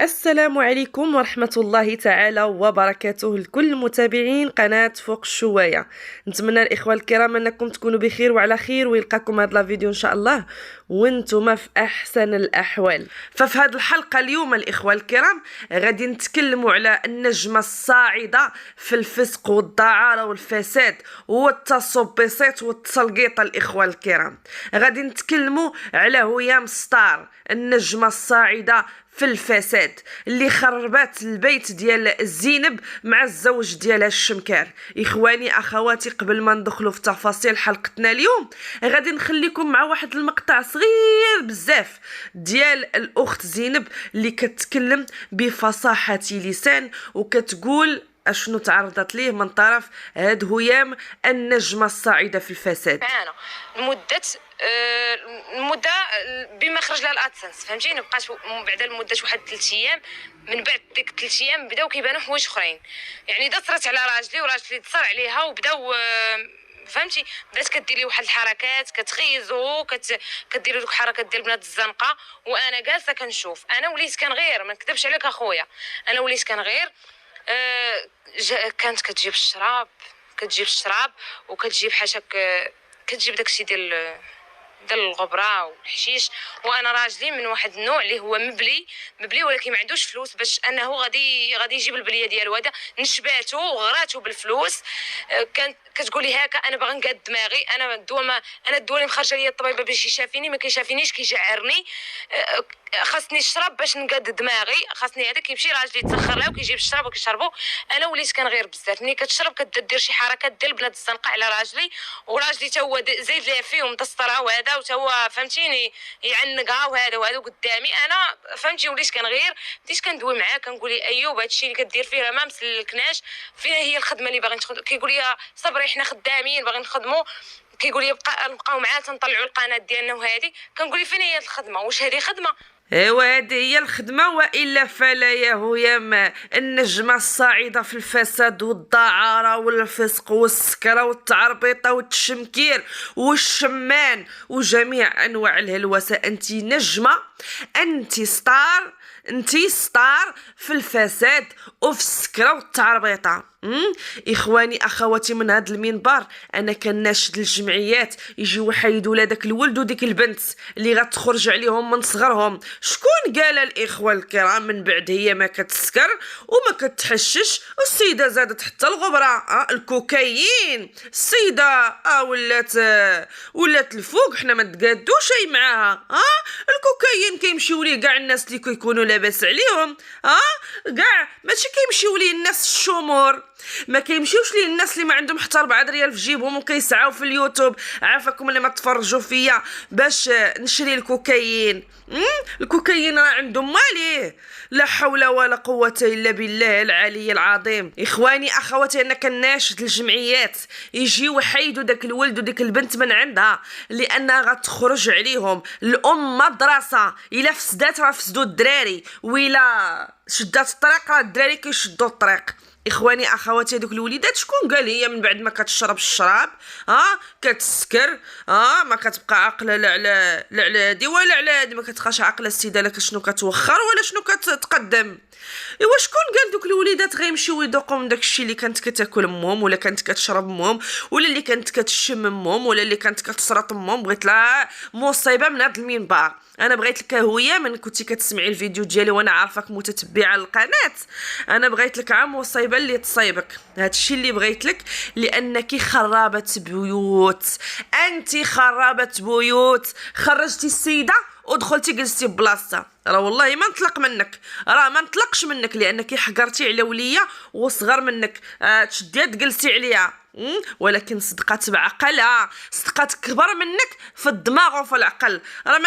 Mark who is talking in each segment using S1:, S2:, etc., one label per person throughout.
S1: السلام عليكم ورحمة الله تعالى وبركاته لكل متابعين قناة فوق الشواية. نتمنى الإخوة الكرام أنكم تكونوا بخير وعلى خير ويلقاكم هذا الفيديو إن شاء الله وانتم في أحسن الأحوال. ففي هذه الحلقة اليوم الإخوة الكرام غادي نتكلموا على النجمة الصاعدة في الفسق والدعارة والفساد والتصبيصات والتسلقيط. الإخوة الكرام غادي نتكلموا على هيام ستار، النجمة الصاعدة في الفساد اللي خربات البيت ديال زينب مع الزوج ديالها الشمكار. اخواني اخواتي، قبل ما ندخلوا في تفاصيل حلقتنا اليوم غادي نخليكم مع واحد المقطع صغير بزاف ديال الاخت زينب اللي كتكلم بفصاحة لسان وكتقول اشنو تعرضت ليه من طرف هاد هيام النجمة الصاعدة في الفساد.
S2: معانا المده بما خرج لها الادسنس، فهمتيني؟ بقات بعد المده واحد 3 ايام، من بعد ديك 3 ايام بداو كيبانوا حوايج اخرين. يعني دثرت على راجلي وراجلي تصر عليها وبداو فهمتي، بدات كدير لي واحد الحركات كتغيظو كدير دوك الحركات ديال بنات الزنقه، وانا جالسه كنشوف. انا وليت كنغير، ما نكذبش عليك اخويا، انا وليت كنغير. كانت كتجيب الشراب وكتجيب حاشاك، كتجيب داكشي ديال الغبره والحشيش. وانا راجلي من واحد النوع اللي هو مبلي ولكن ما عندوش فلوس باش انه غادي يجيب البليه ديالو. هذا نشباتو وغراتو بالفلوس. كانت كتقولي هكا انا باغا نقاد دماغي، انا الدواء اللي مخرجه ليا الطبيبه باش يشافيني ما كيشافينيش، كيجعرني. خاصني الشراب باش نقاد دماغي، خاصني هذا. كيمشي راجلي يتسخر له وكيجيب الشراب وكيشربو. انا وليت كنغير بزاف ملي كتشرب، كدير شي حركات ديال بنات الزنقه على راجلي، وراجلي تا هو زايد ليها فيهم تسطرها وهذا، وتا هو فهمتيني يعنقها وهذا قدامي. انا فهمتي وليت كنغير. بديت كندوي معاه كنقول لي ايوب هادشي اللي كدير فيه راه ما مسلكناش، فينا هي الخدمه اللي باغي نخدم. كيقول لي صبري حنا خدامين باغي نخدموا. كيقول لي نبقاو معاه تنطلعوا القناه ديالنا وهذه. كنقول لي فين هي الخدمه؟ واش هذه خدمه؟
S1: ايوا هذه هي الخدمه، والا فلا يا هيام النجمه الصاعده في الفساد والدعاره والفسق والسكره والتعربيطه والتشمكير والشمان وجميع انواع الهلوسه. انت نجمه، انت ستار في الفساد وفي السكره والتعربيطه. اخواني اخواتي، من هذا المنبر انا كناشد الجمعيات يجيو يحيدوا لهداك الولد وديك البنت اللي غتخرج عليهم من صغرهم. شكون قال الاخوه الكرام من بعد هي ما كتسكر وما كتحشش، السيده زادت حتى الغبره، الكوكايين السيده ولات الفوق. حنا ما تقادو شي معاها. الكوكايين كيمشيو ليه كاع الناس اللي كيكونوا لاباس عليهم، كاع ماشي كيمشيو ليه الناس الشمور، ما كيمشيوش ليه الناس اللي ما عندهم حتى 4 ريال في جيبهم وكيسعاو في اليوتيوب. عافاكم اللي ما تفرجوا فيا باش نشري الكوكايين. الكوكايين راه عندهم ماليه. لا حول ولا قوه الا بالله العلي العظيم. اخواني اخواتي، انا كناشد الجمعيات يجيو يحيدوا داك الولد وديك البنت من عندها، لانها غتخرج عليهم. الام مدرسه، الا فسدات راه فسدوا الدراري، وإلا شدات الطريق راه الدراري كيشدوا الطريق. اخواني اخواتي، هذوك الوليدات شكون قال هي من بعد ما كتشرب الشراب كتسكر ما كتبقى عاقله لا على هادي ولا على هادي، ما كتبقاش عاقله السيده لا شنو كتوخر ولا شنو كتقدم. ايوا شكون قال دوك الوليدات غيمشيو يذوقوا من داكشي اللي كانت كتاكل امهم ولا كانت كتشرب امهم ولا اللي كانت كتشم امهم ولا اللي كانت كتسرط امهم؟ بغيت لها مصيبه من هذا المنبر. انا بغيت لك هويه، من كنتي كتسمعي الفيديو ديالي وانا عارفاك متتبعه للقناه، انا بغيت لك مصيبه اللي تصيبك. هادشي اللي بغيت لك، لانك خرابه بيوت. انت خرابه بيوت، خرجتي السيده ودخلتي جلستي ببلاصتها. راه والله ما نطلق منك، راه ما نطلقش منك، لانك حقرتي على وليه وصغر منك. تشديها جلستي عليها. ولكن صدقات بعقلها، صدقات كبر منك في الدماغ وفي العقل. راه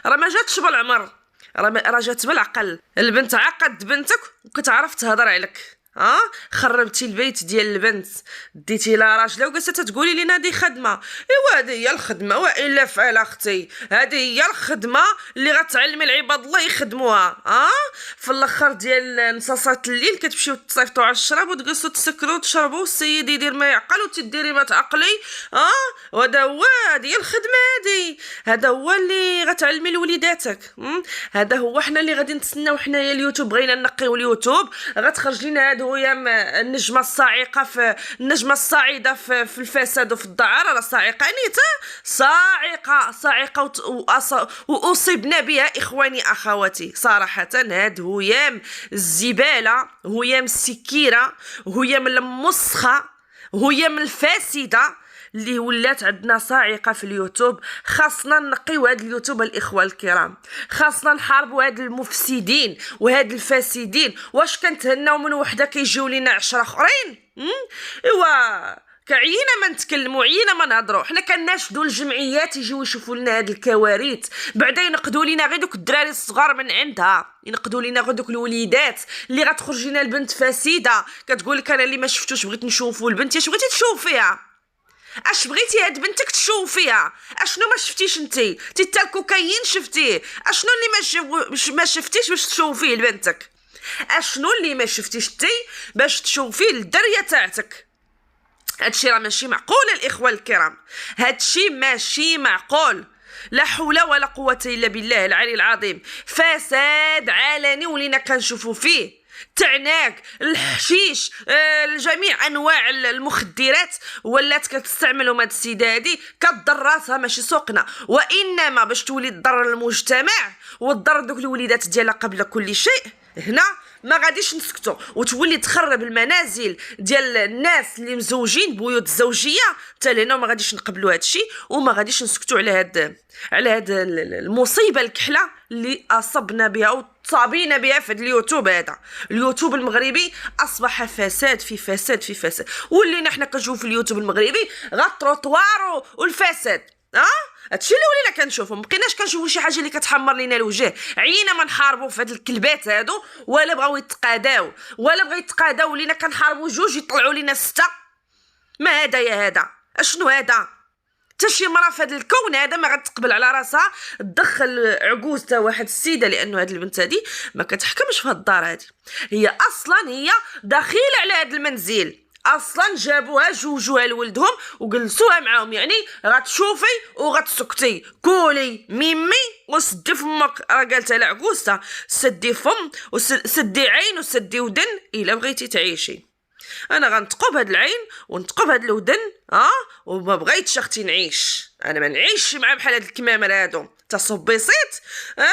S1: ما جاتش بالعمر، راه جات بالعقل. البنت عقد بنتك وكتعرف تهضر عليك. خربتي البيت ديال البنت، ديتي لها راجله وجالسه تقولي لينا دي خدمه. ايوا هذه هي الخدمه، والا فعل اختي، هذه هي الخدمه اللي غتعلمي العباد الله يخدموها. في الاخر ديال نصاصات الليل كتمشيو تصيفطوا على الشراب وتجلسوا تسكروا وتشربوا والسيد يدير ما يعقل وتديري ما تعقلي. وهذا هو، هذه هي الخدمه، هذا هو اللي غتعلمي لوليداتك. هذا هو حنا اللي غادي نتسناو حنايا اليوتيوب. بغينا نقيو اليوتيوب غتخرج لينا هادو هي النجمه الصاعقه في النجمه الصاعده في الفساد وفي الدعاره. راه صاعقه نيته، صاعقه واصبنا بها اخواني اخواتي صراحه. هاد هيام الزباله، هيام السكيره، هيام المسخه، هيام الفاسده اللي ولات عندنا صاعقه في اليوتيوب. خاصنا نقيو هاد اليوتيوب الاخوه الكرام، خاصنا نحاربوا هاد المفسدين وهاد الفاسدين. واش كنتهناو من وحده كيجيو لينا 10 اخرين؟ ايوا كعينا ما نتكلموا، عينا ما نهضروا. حنا كناشدوا الجمعيات يجيو يشوفوا لنا هاد الكوارث، بعدا ينقدوا لينا غير دوك الدراري الصغار من عندها، ينقدوا لينا غير دوك الوليدات اللي غتخرج لنا البنت فاسده كتقول لك انا اللي ما شفتوش بغيت نشوفوا البنت. اش بغيتي تشوفيها؟ اش بغيتي هاد بنتك تشوفيها؟ اشنو ما شفتيش انتي؟ تا الكوكايين شفتيه، اشنو اللي ما شفتيش باش تشوفيه لبنتك؟ اشنو اللي ما شفتيش انتي باش تشوفيه للدريه تاعتك؟ هادشي راه ماشي معقول الاخوه الكرام، هادشي ماشي معقول. لا حول ولا قوه الا بالله العلي العظيم. فساد علني ولينا كنشوفوا فيه. تعناك الحشيش، جميع انواع المخدرات ولات كتستعملهم هاد السيده هادي كضر راسها ماشي سوقنا، وانما باش تولي تضر المجتمع وتضر دوك الوليدات ديالها قبل كل شيء. هنا ما غاديش نسكتوا وتولي تخرب المنازل ديال الناس اللي مزوجين بيوت الزوجيه. حتى لهنا ما غاديش نقبلوا هادشي وما غاديش نسكتوا على هاد المصيبه الكحله اللي اصبنا بها وتصابينا بها في اليوتيوب. هذا اليوتيوب المغربي اصبح فساد في فساد في فساد، ولينا حنا كنشوفوا في اليوتيوب المغربي غير التروطوار والفساد. هادشي اللي ولينا كنشوفو، مبقيناش كنشوفو شي حاجه اللي كتحمر لينا الوجه. عينا ما نحاربوا في هاد الكلبات هادو، ولا بغاو يتقاداو ولا بغا يتقاداو، ولينا كنحاربوا جوج يطلعوا لينا 6. ما هذا يا هذا؟ اشنو هذا؟ حتى شي مرا في هذا الكون هذا ما غتقبل على راسها تدخل عجوز تا واحد السيده، لانه هاد البنت هادي ما كتحكمش في هاد الدار هادي. هي اصلا هي دخيله على هاد المنزل، اصلا جابوها جوجوها لولدهم وجلسوها معاهم. يعني غتشوفي وغتسكتي، كولي ميمي وسدي فمك. راه قالتها لعكوزتها سدي فم وسدي عين وسدي ودن الا بغيتي تعيشي. انا غنطقو بهاد العين ونطقو بهاد الودن وما بغيتش اختي نعيش. انا ما نعيش مع بحال هاد الكمامل هادو تصبيصيت.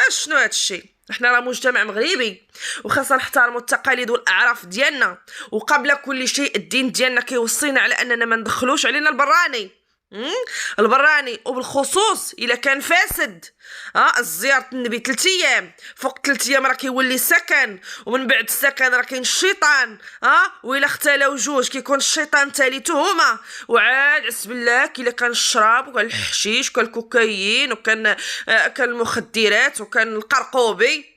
S1: شنو هادشي؟ احنا راه مجتمع مغربي وخاصنا نحترموا التقاليد والاعراف ديالنا، وقبل كل شيء الدين ديالنا كيوصينا على اننا ما ندخلوش علينا البراني وبالخصوص الا كان فاسد. زيارة النبي 3 ايام، فوق 3 ايام راه كيولي سكن، ومن بعد السكن راه كاين الشيطان. وإلا اختلاو جوج كيكون الشيطان ثالثهما. وعاد عسب الله الا كان الشراب وكان الحشيش وكان الكوكايين وكان المخدرات وكان القرقوبي.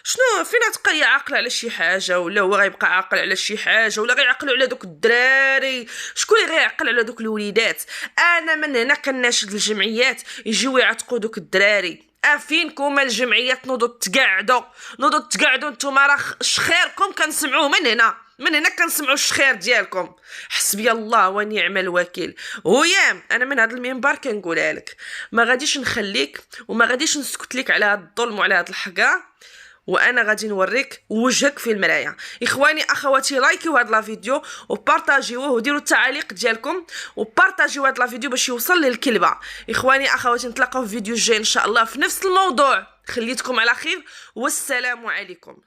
S1: شنو فينا تبقى عاقل على شي حاجه، ولا هو غيبقى عاقل على شي حاجه، ولا غيعقلوا على دوك الدراري؟ شكون اللي غيعقل على دوك الوليدات؟ انا من هنا كناشد الجمعيات يجيو يعتقوا دوك الدراري. فينكم الجمعيات؟ نوضوا تقعدوا نتوما، راه شخيركم كنسمعوه من هنا كنسمعوا الشخير ديالكم. حسبي الله ونعم الوكيل. ويام انا من هذا المنبر كنقولها لك، ما غاديش نخليك وما غاديش نسكت لك على هذا الظلم وعلى هذه الحقره، وانا غادي نوريك وجهك في المرايه. اخواني اخواتي، لايكيو هذا الفيديو وبارطاجيوه وديروا التعاليق ديالكم وبارطاجيو هذا الفيديو باش يوصل للكلبه. اخواني اخواتي، نتلاقاو في فيديو جاي ان شاء الله في نفس الموضوع. خليتكم على خير والسلام عليكم.